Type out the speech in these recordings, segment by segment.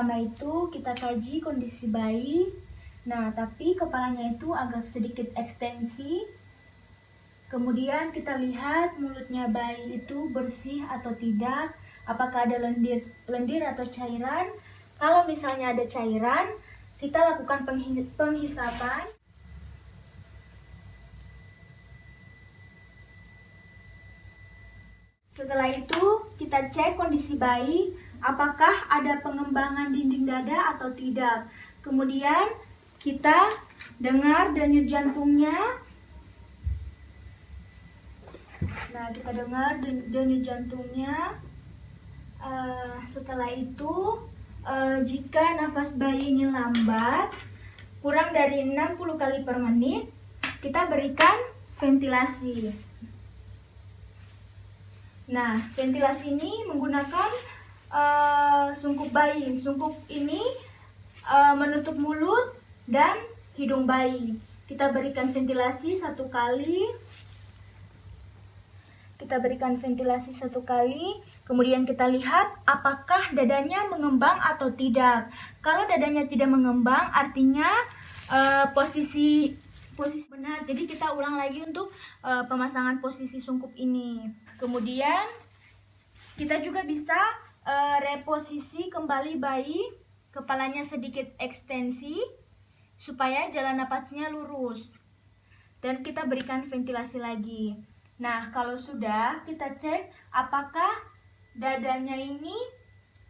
pertama itu kita kaji kondisi bayi. Nah, tapi kepalanya itu agak sedikit ekstensi. Kemudian kita lihat mulutnya bayi itu bersih atau tidak, apakah ada lendir atau cairan. Kalau misalnya ada cairan, kita lakukan penghisapan. Setelah itu, kita cek kondisi bayi, apakah ada pengembangan dinding dada atau tidak. Kemudian, kita dengar denyut jantungnya. Nah, kita dengar denyut jantungnya. Setelah itu, jika nafas bayi ini lambat, kurang dari 60 kali per menit, kita berikan ventilasi. Nah, ventilasi ini menggunakan sungkup bayi. Sungkup ini menutup mulut dan hidung bayi. Kita berikan ventilasi satu kali. Kemudian kita lihat apakah dadanya mengembang atau tidak. Kalau dadanya tidak mengembang, artinya posisi benar. Jadi kita ulang lagi untuk pemasangan posisi sungkup ini. Kemudian kita juga bisa reposisi kembali bayi, kepalanya sedikit ekstensi supaya jalan napasnya lurus. Dan kita berikan ventilasi lagi. Nah, kalau sudah, kita cek apakah dadanya ini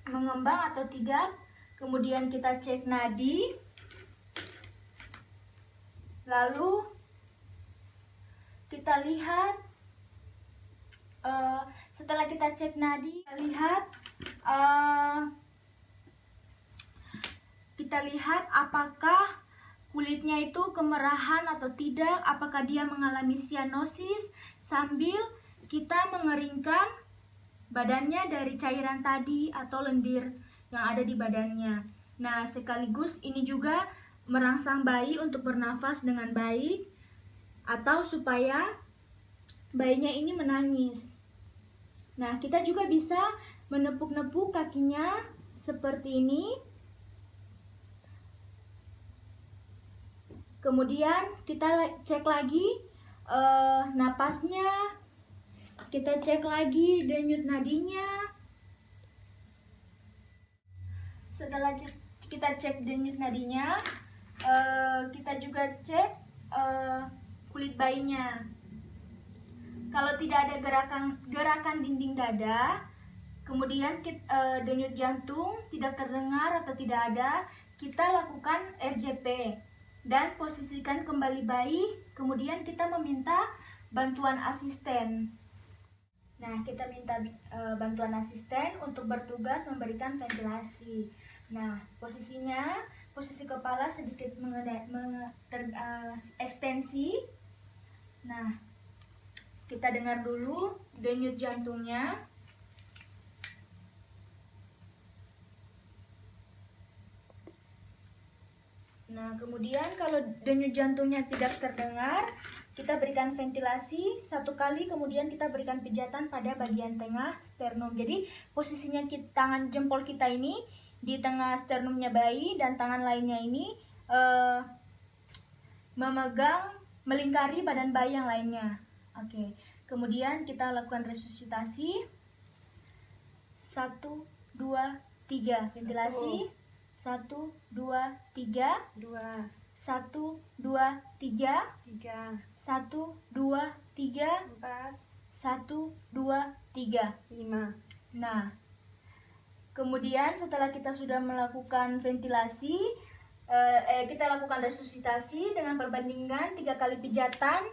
mengembang atau tidak. Kemudian kita cek nadi. Lalu kita lihat, setelah kita cek nadi, kita lihat apakah kulitnya itu kemerahan atau tidak, apakah dia mengalami sianosis, sambil kita mengeringkan badannya dari cairan tadi atau lendir yang ada di badannya. Nah, sekaligus ini juga merangsang bayi untuk bernafas dengan baik, atau supaya bayinya ini menangis. Nah, kita juga bisa menepuk-nepuk kakinya seperti ini. Kemudian kita cek lagi napasnya, kita cek lagi denyut nadinya. Setelah kita cek denyut nadinya, kita juga cek kulit bayinya. Kalau tidak ada gerakan dinding dada, kemudian denyut jantung tidak terdengar atau tidak ada, kita lakukan RJP dan posisikan kembali bayi. Kemudian kita meminta bantuan asisten. Nah, kita minta bantuan asisten untuk bertugas memberikan ventilasi. Nah, posisi kepala sedikit ekstensi. Nah, kita dengar dulu denyut jantungnya. Nah, kemudian kalau denyut jantungnya tidak terdengar, kita berikan ventilasi satu kali, kemudian kita berikan pijatan pada bagian tengah sternum. Jadi posisinya tangan jempol kita ini di tengah sternumnya bayi, dan tangan lainnya ini melingkari badan bayi yang lainnya. Oke. Kemudian kita lakukan resusitasi. 1, 2, 3. Ventilasi. 1, 2, 3. 2, 1, 2, 3. 3, 1, 2, 3. 4, 1, 2, 3. 5. Nah, kemudian setelah kita sudah melakukan ventilasi, kita lakukan resusitasi dengan perbandingan 3 kali pijatan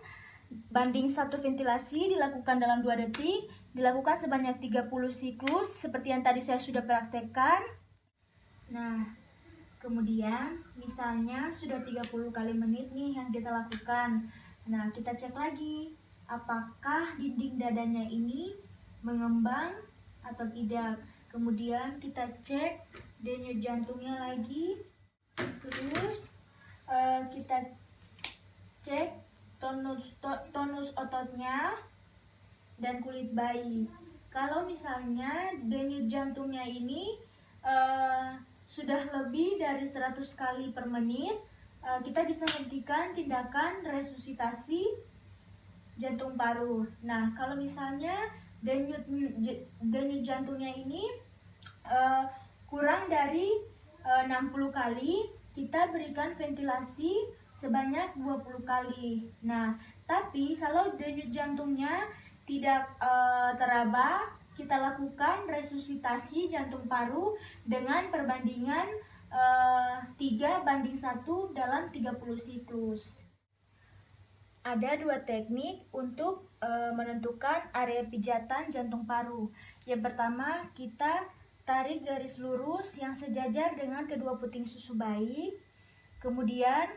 banding 1 ventilasi dilakukan dalam 2 detik, dilakukan sebanyak 30 siklus seperti yang tadi saya sudah praktekkan. Nah, kemudian misalnya sudah 30 kali menit nih yang kita lakukan. Nah, kita cek lagi apakah dinding dadanya ini mengembang atau tidak. Kemudian kita cek denyut jantungnya lagi. Terus kita cek tonus ototnya dan kulit bayi. Kalau misalnya denyut jantungnya ini sudah lebih dari 100 kali per menit, kita bisa hentikan tindakan resusitasi jantung paru. Nah, kalau misalnya denyut jantungnya ini kurang dari 60 kali, kita berikan ventilasi sebanyak 20 kali. Nah, tapi kalau denyut jantungnya tidak teraba, kita lakukan resusitasi jantung paru dengan perbandingan 3:1 dalam 30 siklus. Ada 2 teknik untuk menentukan area pijatan jantung paru. Yang pertama, kita tarik garis lurus yang sejajar dengan kedua puting susu bayi. Kemudian,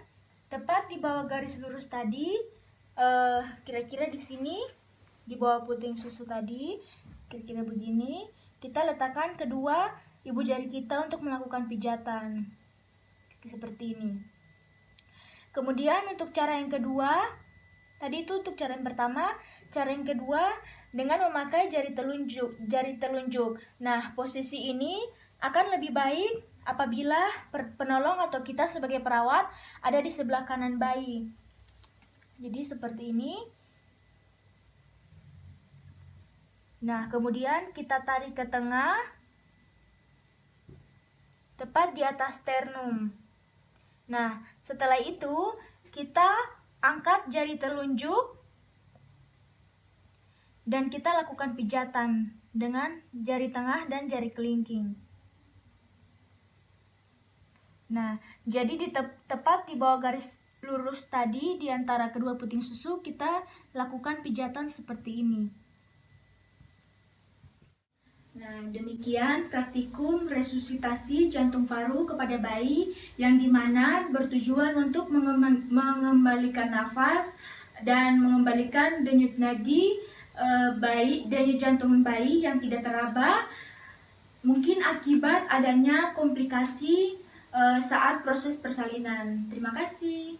tepat di bawah garis lurus tadi, kira-kira di sini, di bawah puting susu tadi, kira-kira begini, kita letakkan kedua ibu jari kita untuk melakukan pijatan. Seperti ini. Kemudian untuk cara yang kedua, tadi itu untuk cara yang pertama, cara yang kedua dengan memakai jari telunjuk. Nah, posisi ini akan lebih baik apabila penolong atau kita sebagai perawat ada di sebelah kanan bayi. Jadi seperti ini. Nah, kemudian kita tarik ke tengah, tepat di atas sternum. Nah, setelah itu kita angkat jari telunjuk dan kita lakukan pijatan dengan jari tengah dan jari kelingking. Nah, jadi tepat di bawah garis lurus tadi di antara kedua puting susu kita lakukan pijatan seperti ini. Nah, demikian praktikum resusitasi jantung paru kepada bayi yang dimana bertujuan untuk mengembalikan nafas dan mengembalikan denyut nadi denyut jantung bayi yang tidak teraba, mungkin akibat adanya komplikasi saat proses persalinan. Terima kasih.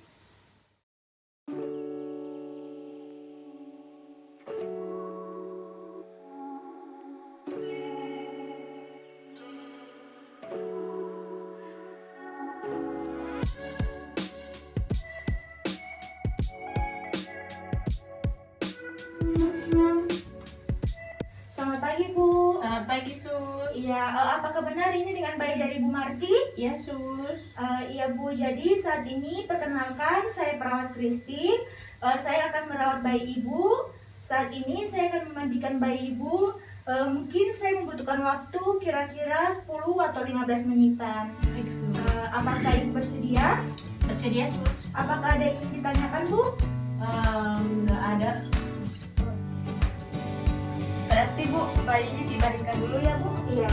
Selamat pagi, Bu. Selamat pagi, Sus. Iya, apakah benar ini dengan bayi dari Bu Marti? Iya, Sus. Iya, Bu. Jadi saat ini perkenalkan, saya perawat Christine. Saya akan merawat bayi Ibu. Saat ini saya akan memandikan bayi Ibu. Mungkin saya membutuhkan waktu kira-kira 10 atau 15 menitan. Baik, Sus. Apakah Ibu bersedia? Bersedia, Sus? Apakah ada yang ingin ditanyakan, Bu? Nggak ada. Berarti, Bu, bayinya dibaringkan dulu ya, Bu? Iya.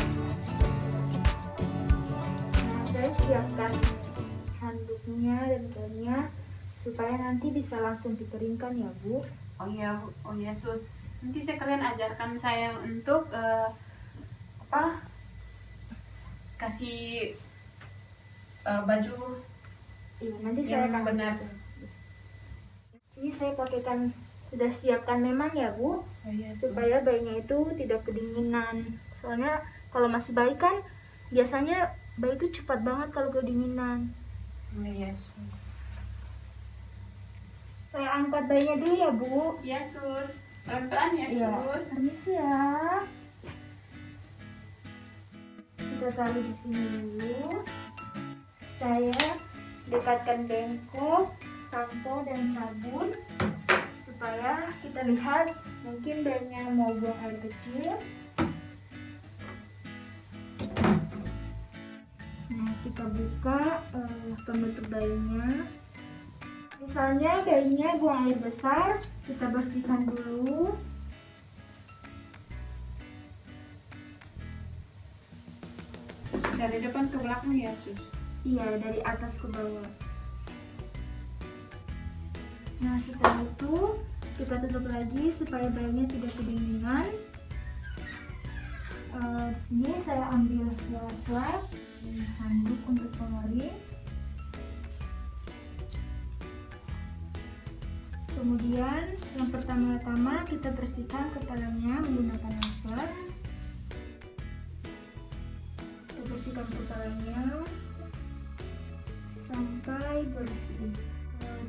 Nah, saya siapkan handuknya dan kainnya supaya nanti bisa langsung dikeringkan ya, Bu. Oh iya, Bu. Oh iya, Sus. Nanti sekalian ajarkan saya untuk kasih baju Iya, nanti yang saya akan benar. Ini saya pakaikan, sudah siapkan memang ya, Bu, Oh iya, Sus. supaya bayinya itu tidak kedinginan. Soalnya kalau masih bayi kan biasanya bayi itu cepat banget kalau kedinginan. Oh iya, Sus. Saya angkat bayinya dulu ya, Bu. Iya, Sus. Pelan-pelan ya, Iya. Sus. Permisi ya. Kita taruh di sini dulu. Saya dekatkan bengkok, sampo dan sabun supaya kita lihat mungkin bayinya mau buang air kecil. Nah, kita buka penutup bayinya. Misalnya bayinya buang air besar, kita bersihkan dulu. Dari depan ke belakang ya, Sus. Iya, dari atas ke bawah. Nah, setelah itu kita tutup lagi supaya bayinya tidak kedinginan. Ini saya ambil swab handuk untuk pengering. Kemudian yang pertama-tama kita bersihkan kepalanya menggunakan swab. Kita bersihkan kepalanya. bersih.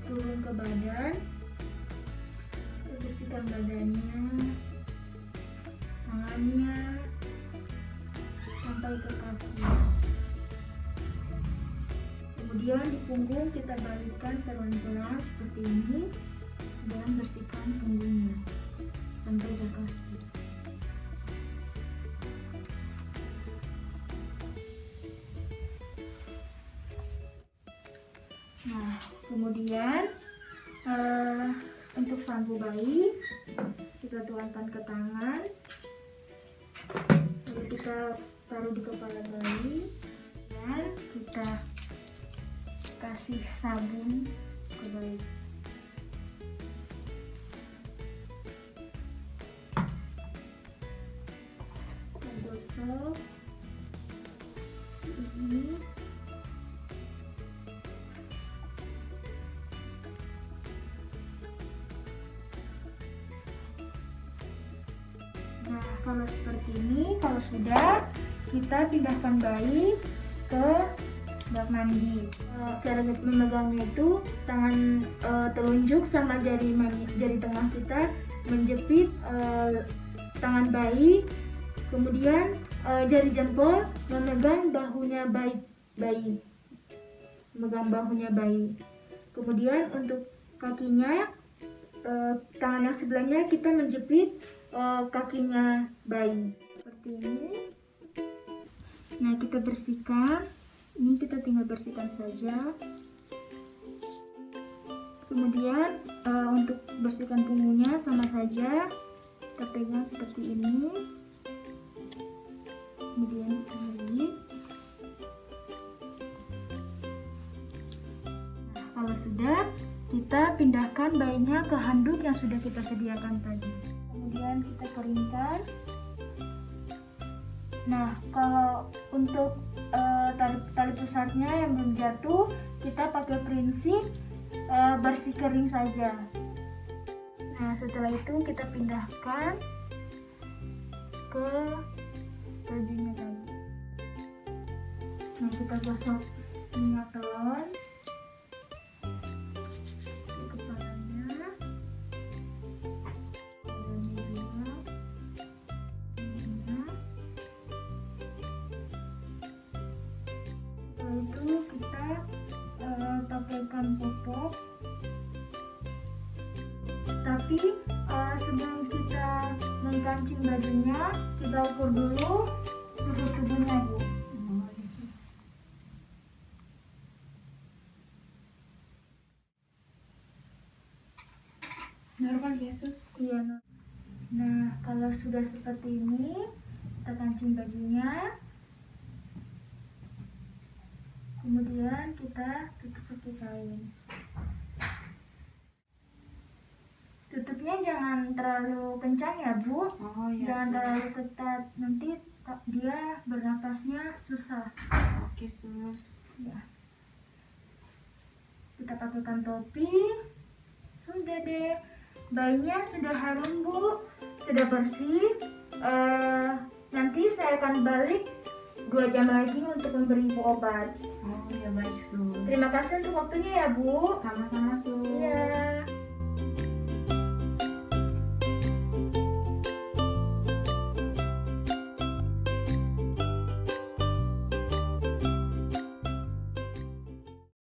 Turun ke badan, bersihkan badannya, tangannya, sampai ke kaki. Kemudian di punggung kita balikkan pelan-pelan seperti ini dan bersihkan punggungnya sampai ke kaki. Nah, kemudian untuk sampo bayi kita tuangkan ke tangan, lalu kita taruh di kepala bayi dan kita kasih sabun ke bayi. Gosok ini. Nah, kalau seperti ini, kalau sudah, kita pindahkan bayi ke bak mandi. Cara memegangnya itu tangan telunjuk sama jari tengah kita menjepit tangan bayi, kemudian jari jempol memegang bahunya bayi, memegang bahunya bayi. Kemudian untuk kakinya, tangan yang sebelahnya kita menjepit kakinya bayi seperti ini. Nah, kita bersihkan. Ini kita tinggal bersihkan saja. Kemudian untuk bersihkan punggungnya sama saja, kita pegang seperti ini. Kemudian kita balik. Nah, kalau sudah, kita pindahkan bayinya ke handuk yang sudah kita sediakan tadi. Kemudian kita keringkan. Nah, kalau untuk tali pusarnya yang belum jatuh, kita pakai prinsip bersih kering saja. Nah, setelah itu kita pindahkan ke bajunya tadi. Nah, kita gosok minyak telon di kepalanya, badannya juga. Setelah itu kita pakaikan popok. Tapi sebelum kita mengkancing bajunya, kita ukur dulu suhu tubuhnya, Bu. Normal Yesus. Iya. Nah, kalau sudah seperti ini, kita kancing bajunya. Kemudian kita tutup pakai kain. Tutupnya jangan terlalu kencang ya, Bu. Oh iya. Jangan terlalu ketat, nanti dia bernapasnya susah. Oke, sus. Ya. Kita pakaikan topi. Sudah deh. Bayinya sudah harum, Bu. Sudah bersih. Nanti saya akan balik 2 jam lagi untuk memberi Ibu obat. Oh ya, baik, sus. Terima kasih untuk waktunya ya, Bu. Sama-sama, sus. Iya.